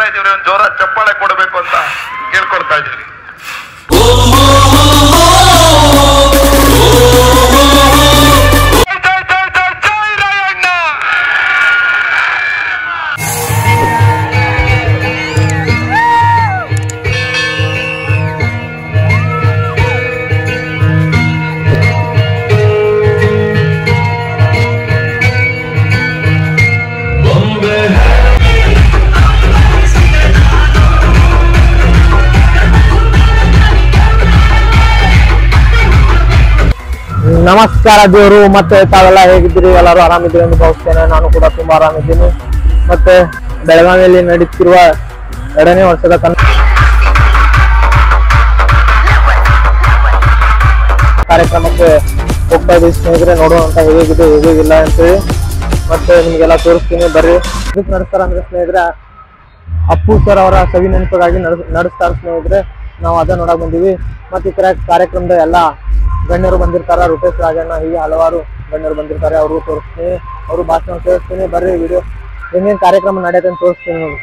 ಮಾಡ್ತಾ ಇದೀವಿ, ಒಂದು ಜೋರ ಚಪ್ಪಾಳೆ ಕೊಡಬೇಕು ಅಂತ ಕೇಳ್ಕೊಳ್ತಾ ಇದೀವಿ. ನಮಸ್ಕಾರ ದೇವರು. ಮತ್ತೆ ತಾವೆಲ್ಲ ಹೇಗಿದ್ದೀರಿ? ಎಲ್ಲರೂ ಆರಾಮಿದ್ದೀರಿ ಎಂದು ಭಾವಿಸ್ತೇನೆ. ನಾನು ಕೂಡ ತುಂಬಾ ಆರಾಮಿದ್ದೀನಿ. ಮತ್ತೆ ಬೆಳಗಾವಿಯಲ್ಲಿ ನಡೆಯುತ್ತಿರುವ 2ನೇ ವರ್ಷದ ಕಾರ್ಯಕ್ರಮಕ್ಕೆ ಹೋಗ್ತಾ ಇದ್ದೀವಿ ಸ್ನೇಹಿತರೆ. ನೋಡುವಂತ ಹೇಗಿದೆ ಹೇಗಿಲ್ಲ ಅಂತೇಳಿ ಮತ್ತೆ ನಿಮ್ಗೆಲ್ಲ ತೋರಿಸ್ತೀನಿ, ಬರ್ರಿ. ಇದಕ್ಕೆ ನಡೆಸ್ತಾರ ಅಂದ್ರೆ ಸ್ನೇಹಿತರೆ ಅಪ್ಪು ಸರ್ ಅವರ ಸವಿ ನೆನಪಿಗಾಗಿ ನಡೆಸ್ತಾರೆ ಸ್ನೇಹಿತರೆ. ನಾವು ಅದ ನೋಡಕ್ ಬಂದೀವಿ. ಮತ್ತೆ ಈ ಕಾರ್ಯಕ್ರಮದ ಎಲ್ಲ ಗಣ್ಯರು ಬಂದಿರ್ತಾರ, ರೂಪೇಶ್ ರಾಜಣ್ಣ, ಹೀಗೆ ಹಲವಾರು ಗಣ್ಯರು ಬಂದಿರ್ತಾರೆ. ಅವ್ರಿಗೂ ತೋರಿಸ್ತೀನಿ, ಅವರು ಭಾಷಣ ಕೇಳಿಸ್ತೀನಿ. ಬರ್ರಿ ವಿಡಿಯೋ ಹೆಂಗೇನ್ ಕಾರ್ಯಕ್ರಮ ನಡೆಯುತ್ತೆ ಅಂತ ತೋರಿಸ್ತೀನಿ ನೋಡಿ.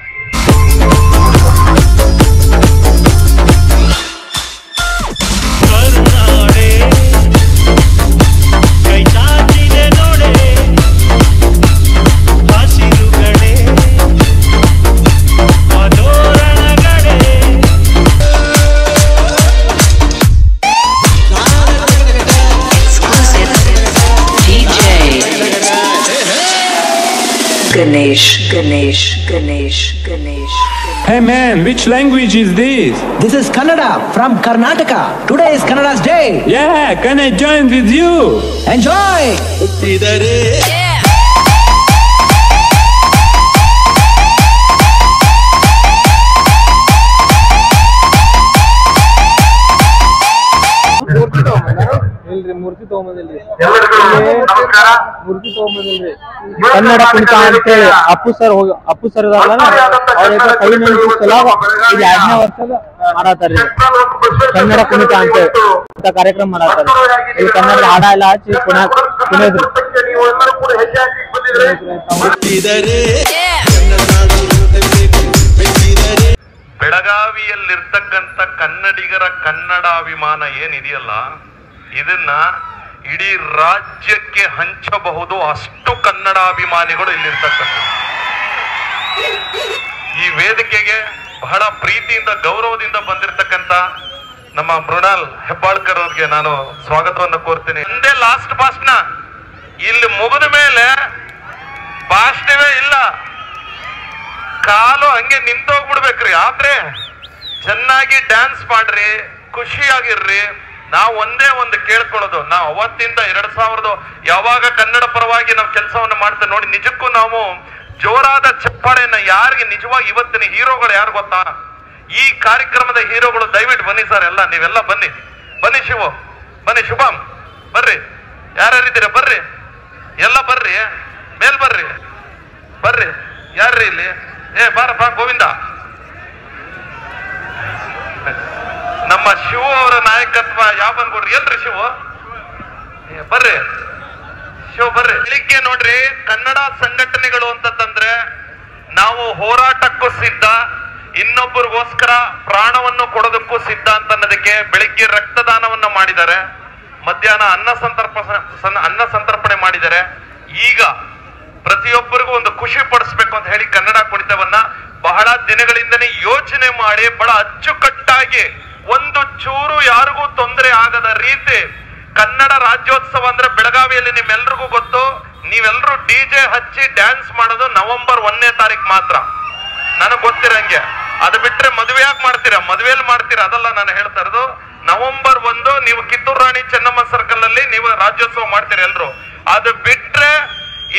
Ganesh. Hey man, which language is this? This is Kannada from Karnataka. Today is Kannada's day. Yeah, can I join with you? Enjoy! ಮೂರ್ತಿ ತಗೊಂಬಂದಿಲ್ರಿ ಕನ್ನಡ ಕುಣಿತ ಅಂತೇಳಿ ಅಪ್ಪು ಸರ್ ಇದಾರಲ್ಲ, ಅವ್ರ ಕೈ ನೆನಪಿಸಲ ಇದು 2ನೇ ವರ್ಷದ ಮಾಡಾತಾರ. ಕನ್ನಡ ಕುಣಿತ ಅಂತೇಳಿ ಇಂಥ ಕಾರ್ಯಕ್ರಮ ಮಾಡಾತಾರ. ಇಲ್ಲಿ ಕನ್ನಡ ಹಾಡ ಎಲ್ಲ ಹಚ್ಚಿ ಕುಣಿಯೋದ್ರಿ. ಬೆಳಗಾವಿಯಲ್ಲಿರ್ತಕ್ಕಂಥ ಕನ್ನಡಿಗರ ಕನ್ನಡಾಭಿಮಾನ ಏನಿದೆಯಲ್ಲ, ಇದನ್ನ ಇಡೀ ರಾಜ್ಯಕ್ಕೆ ಹಂಚಬಹುದು ಅಷ್ಟು ಕನ್ನಡಾಭಿಮಾನಿಗಳು ಇಲ್ಲಿರ್ತಕ್ಕಂಥ. ಈ ವೇದಿಕೆಗೆ ಬಹಳ ಪ್ರೀತಿಯಿಂದ ಗೌರವದಿಂದ ಬಂದಿರತಕ್ಕಂಥ ನಮ್ಮ ಮೃಣಾಲ್ ಹೆಬ್ಬಾಳ್ಕರ್ ಅವ್ರಿಗೆ ನಾನು ಸ್ವಾಗತವನ್ನು ಕೋರ್ತೀನಿ. ಒಂದೇ ಲಾಸ್ಟ್ ಭಾಷಣ, ಇಲ್ಲಿ ಮುಗಿದ ಮೇಲೆ ಭಾಷಣವೇ ಇಲ್ಲ, ಕಾಲು ಹಂಗೆ ನಿಂತೋಗ್ಬಿಡ್ಬೇಕ್ರಿ. ಆದ್ರೆ ಚೆನ್ನಾಗಿ ಡ್ಯಾನ್ಸ್ ಮಾಡ್ರಿ, ಖುಷಿಯಾಗಿರ್ರಿ. ನಾವು ಒಂದೇ ಒಂದು ಕೇಳ್ಕೊಳ್ಳೋದು, ನಾವು ಅವತ್ತಿಂದ 2000 ಯಾವಾಗ ಕನ್ನಡ ಪರವಾಗಿ ನಾವು ಕೆಲಸವನ್ನು ಮಾಡ್ತೇವೆ ನೋಡಿ, ನಿಜಕ್ಕೂ ನಾವು ಜೋರಾದ ಚಪ್ಪಾಳೆಯನ್ನ ಯಾರಿಗೆ ನಿಜವಾಗಿ ಇವತ್ತಿನ ಹೀರೋಗಳು ಯಾರು ಗೊತ್ತಾ? ಈ ಕಾರ್ಯಕ್ರಮದ ಹೀರೋಗಳು. ದಯವಿಟ್ಟು ಬನ್ನಿ ಸರ್, ಎಲ್ಲ ನೀವೆಲ್ಲ ಬನ್ನಿ. ಶಿವು ಬನ್ನಿ, ಶುಭಂ ಬರ್ರಿ, ಯಾರ್ಯಾರಿದ್ದೀರ ಬರ್ರಿ, ಎಲ್ಲ ಬರ್ರಿ, ಮೇಲ್ ಬರ್ರಿ. ಯಾರ್ರಿ ಇಲ್ಲಿ? ಬಾರಪ್ಪ ಗೋವಿಂದ. ನಮ್ಮ ಶಿವು ಅವರ ನಾಯಕತ್ವ ಯಾವ ಬಂದ್ಕೊಡ್ರಿ, ಎಲ್ರಿ ಶಿವು ಬರ್ರಿ, ಬೆಳಿಗ್ಗೆ ನೋಡ್ರಿ, ಕನ್ನಡ ಸಂಘಟನೆಗಳು ಅಂತಂದ್ರೆ ನಾವು ಹೋರಾಟಕ್ಕೂ ಸಿದ್ಧ, ಇನ್ನೊಬ್ಬರಿಗೋಸ್ಕರ ಪ್ರಾಣವನ್ನು ಕೊಡೋದಕ್ಕೂ ಸಿದ್ಧ ಅಂತ ಅನ್ನೋದಕ್ಕೆ ಬೆಳಿಗ್ಗೆ ರಕ್ತದಾನವನ್ನ ಮಾಡಿದ್ದಾರೆ, ಮಧ್ಯಾಹ್ನ ಅನ್ನ ಸಂತರ್ಪಣೆ ಮಾಡಿದ್ದಾರೆ. ಈಗ ಪ್ರತಿಯೊಬ್ಬರಿಗೂ ಒಂದು ಖುಷಿ ಪಡಿಸ್ಬೇಕು ಅಂತ ಹೇಳಿ ಕನ್ನಡ ಕುಣಿತವನ್ನ ಬಹಳ ದಿನಗಳಿಂದನೇ ಯೋಚನೆ ಮಾಡಿ ಬಹಳ ಅಚ್ಚುಕಟ್ಟಾಗಿ ಒಂದು ಚೂರು ಯಾರಿಗೂ ತೊಂದರೆ ಆಗದ ರೀತಿ ಕನ್ನಡ ರಾಜ್ಯೋತ್ಸವ ಅಂದ್ರೆ ಬೆಳಗಾವಿಯಲ್ಲಿ ನಿಮ್ಮೆಲ್ರಿಗೂ ಗೊತ್ತು, ನೀವೆಲ್ಲರೂ ಡಿಜೆ ಹಚ್ಚಿ ಡ್ಯಾನ್ಸ್ ಮಾಡೋದು ನವೆಂಬರ್ 1ನೇ ತಾರೀಕು ಮಾತ್ರ. ನನಗ್ ಗೊತ್ತಿರಂಗೆ. ಅದು ಬಿಟ್ರೆ ಮದುವೆ ಯಾಕೆ ಮಾಡ್ತೀರಾ? ಮದುವೆಯಲ್ಲಿ ಮಾಡ್ತೀರಾ? ಅದಲ್ಲ ನಾನು ಹೇಳ್ತಾ ಇರೋದು. ನವೆಂಬರ್ 1 ನೀವು ಕಿತ್ತೂರು ರಾಣಿ ಚೆನ್ನಮ್ಮ ಸರ್ಕಲ್ ಅಲ್ಲಿ ನೀವು ರಾಜ್ಯೋತ್ಸವ ಮಾಡ್ತೀರಿ ಎಲ್ರು. ಅದು ಬಿಟ್ರೆ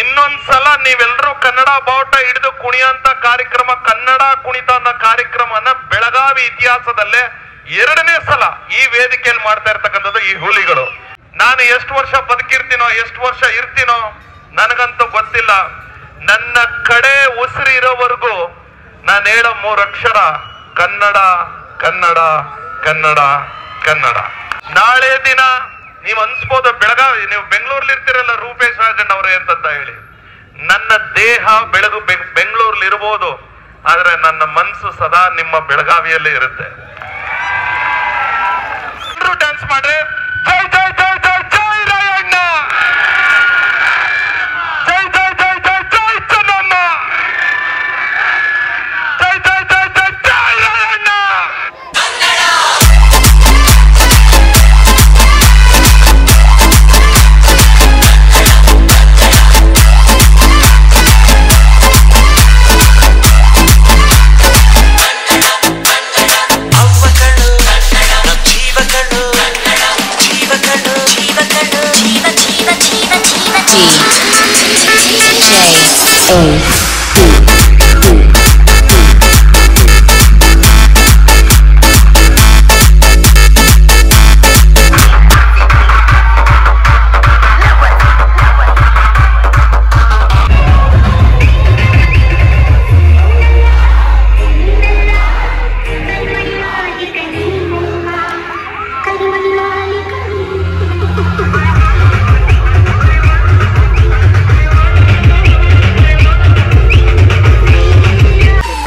ಇನ್ನೊಂದ್ಸಲ ನೀವೆಲ್ಲರೂ ಕನ್ನಡ ಬಾವುಟ ಹಿಡಿದು ಕುಣಿಯಂತ ಕಾರ್ಯಕ್ರಮ, ಕನ್ನಡ ಕುಣಿತ ಅನ್ನೋ ಕಾರ್ಯಕ್ರಮನ ಬೆಳಗಾವಿ ಇತಿಹಾಸದಲ್ಲೇ 2ನೇ ಸಲ ಈ ವೇದಿಕೆಯಲ್ಲಿ ಮಾಡ್ತಾ ಇರ್ತಕ್ಕಂಥದ್ದು ಈ ಹುಲಿಗಳು. ನಾನು ಎಷ್ಟು ವರ್ಷ ಬದುಕಿರ್ತೀನೋ, ಎಷ್ಟು ವರ್ಷ ಇರ್ತೀನೋ ನನಗಂತೂ ಗೊತ್ತಿಲ್ಲ. ನನ್ನ ಕಡೆ ಉಸಿರು ಇರೋವರೆಗೂ ನಾನು ಹೇಳೋ 3 ಅಕ್ಷರ ಕನ್ನಡ, ಕನ್ನಡ, ಕನ್ನಡ, ಕನ್ನಡ. ನಾಳೆ ದಿನ ನೀವು ಅನ್ಸ್ಬೋದು ಬೆಳಗಾವಿ, ನೀವು ಬೆಂಗಳೂರಲ್ಲಿ ಇರ್ತೀರಲ್ಲ ರೂಪೇಶ್ ರಾಜಣ್ಣ ಅವರೇ ಅಂತ ಹೇಳಿ. ನನ್ನ ದೇಹ ಬೆಳಗು ಬೆಂಗಳೂರಲ್ಲಿ ಇರ್ಬೋದು, ಆದ್ರೆ ನನ್ನ ಮನಸ್ಸು ಸದಾ ನಿಮ್ಮ ಬೆಳಗಾವಿಯಲ್ಲೇ ಇರುತ್ತೆ. ಡ್ಯಾನ್ಸ್ ಮಾಡ್ರಿ. ಜೈ ಜೈ ಜೈ ಜೈ ಜೈ ರಾಯಣ್ಣ, ಜೈ ಜೈ ಜೈ ಜೈ ಜೈ ಚೆನ್ನಮ್ಮ, ಜೈ ಜೈ ಜೈ ಜೈ ಜೈ Rayanna.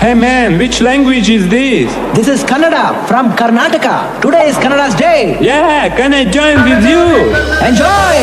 Hey man, which language is this? This is Kannada from Karnataka. Today is Kannada's day. Yeah, can I join with you? Enjoy!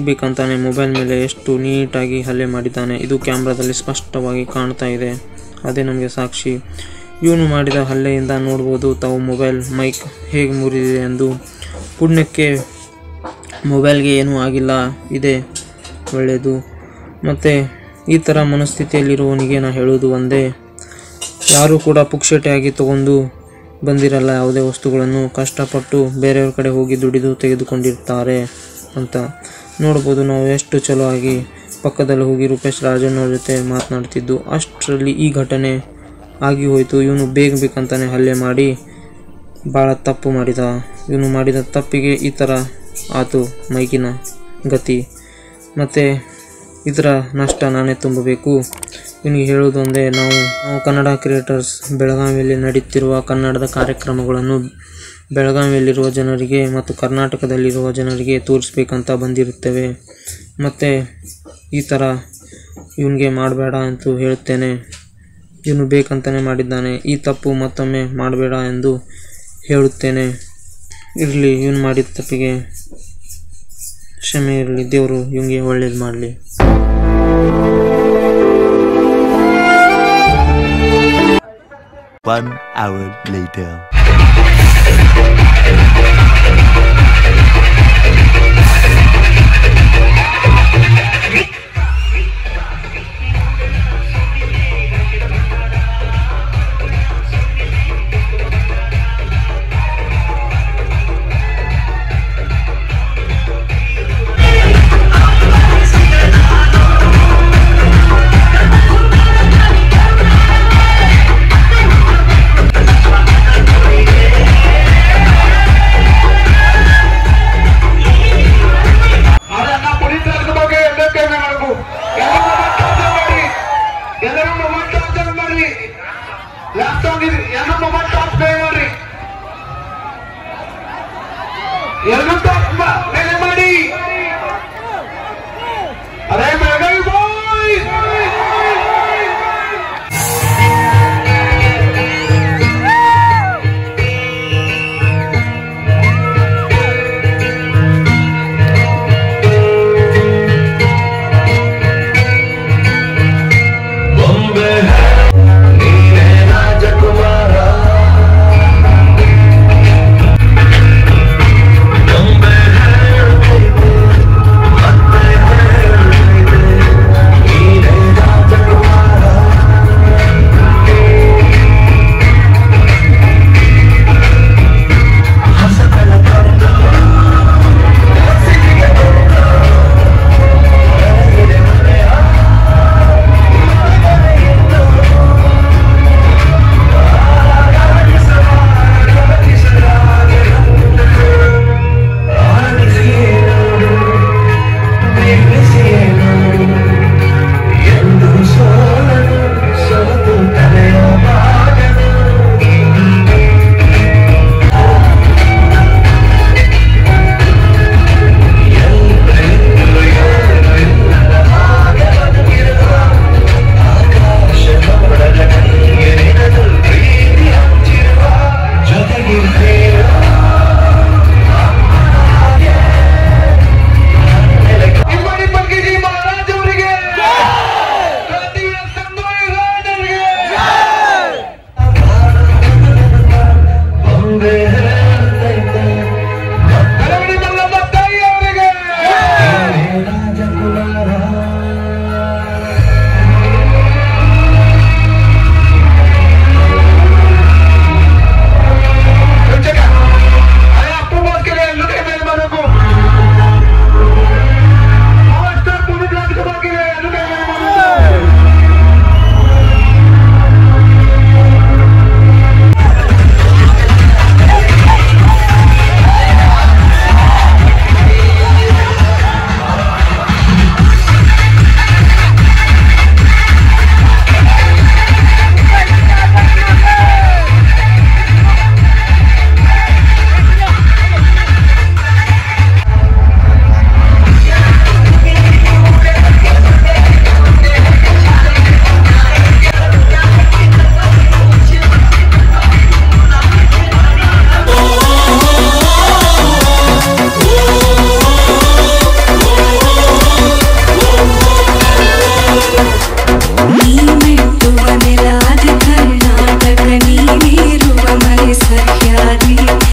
ಬೇಕಂತಾನೆ ಮೊಬೈಲ್ ಮೇಲೆ ಎಷ್ಟು ನೀಟಾಗಿ ಹಲ್ಲೆ ಮಾಡಿದ್ದಾನೆ. ಇದು ಕ್ಯಾಮ್ರಾದಲ್ಲಿ ಸ್ಪಷ್ಟವಾಗಿ ಕಾಣ್ತಾ ಇದೆ. ಅದೇ ನಮಗೆ ಸಾಕ್ಷಿ. ಇವನು ಮಾಡಿದ ಹಲ್ಲೆಯಿಂದ ನೋಡ್ಬೋದು ತಾವು ಮೊಬೈಲ್ ಮೈಕ್ ಹೇಗೆ ಮುರಿದಿದೆ ಎಂದು. ಪುಣ್ಯಕ್ಕೆ ಮೊಬೈಲ್ಗೆ ಏನೂ ಆಗಿಲ್ಲ, ಇದೆ ಒಳ್ಳೆಯದು. ಮತ್ತು ಈ ಥರ ಮನಸ್ಥಿತಿಯಲ್ಲಿರುವವನಿಗೆ ನಾನು ಹೇಳೋದು ಒಂದೇ, ಯಾರೂ ಕೂಡ ಪುಕ್ಷಟೆಯಾಗಿ ತಗೊಂಡು ಬಂದಿರಲ್ಲ ಯಾವುದೇ ವಸ್ತುಗಳನ್ನು, ಕಷ್ಟಪಟ್ಟು ಬೇರೆಯವ್ರ ಕಡೆ ಹೋಗಿ ದುಡಿದು ತೆಗೆದುಕೊಂಡಿರ್ತಾರೆ ಅಂತ ನೋಡ್ಬೋದು. ನಾವು ಎಷ್ಟು ಚಲೋ ಆಗಿ ಪಕ್ಕದಲ್ಲಿ ಹೋಗಿ ರೂಪೇಶ್ ರಾಜನ್ ಅವ್ರ ಜೊತೆ ಮಾತನಾಡ್ತಿದ್ದು, ಅಷ್ಟರಲ್ಲಿ ಈ ಘಟನೆ ಆಗಿ ಹೋಯಿತು. ಇವನು ಬೇಕಂತಾನೆ ಹಲ್ಲೆ ಮಾಡಿ ಭಾಳ ತಪ್ಪು ಮಾಡಿದ. ಇವನು ಮಾಡಿದ ತಪ್ಪಿಗೆ ಈ ಥರ ಆತು ಮೈಕಿನ ಗತಿ. ಮತ್ತು ಇದರ ನಷ್ಟ ನಾನೇ ತುಂಬಬೇಕು. ಇವನಿಗೆ ಹೇಳೋದು ಒಂದೇ, ನಾವು ಕನ್ನಡ ಕ್ರಿಯೇಟರ್ಸ್ ಬೆಳಗಾವಿಯಲ್ಲಿ ನಡೆಯುತ್ತಿರುವ ಕನ್ನಡದ ಕಾರ್ಯಕ್ರಮಗಳನ್ನು ಬೆಳಗಾವಿಯಲ್ಲಿರುವ ಜನರಿಗೆ ಮತ್ತು ಕರ್ನಾಟಕದಲ್ಲಿರುವ ಜನರಿಗೆ ತೋರಿಸ್ಬೇಕಂತ ಬಂದಿರುತ್ತೇವೆ. ಮತ್ತು ಈ ಥರ ಇವನಿಗೆ ಮಾಡಬೇಡ ಅಂತ ಹೇಳುತ್ತೇನೆ. ಇವನು ಬೇಕಂತಲೇ ಮಾಡಿದ್ದಾನೆ. ಈ ತಪ್ಪು ಮತ್ತೊಮ್ಮೆ ಮಾಡಬೇಡ ಎಂದು ಹೇಳುತ್ತೇನೆ. ಇರಲಿ, ಇವನು ಮಾಡಿದ ತಪ್ಪಿಗೆ ಕ್ಷಮೆ ಇರಲಿ. ದೇವರು ಇವನಿಗೆ ಒಳ್ಳೇದು ಮಾಡಲಿ. 1 hour later. Yang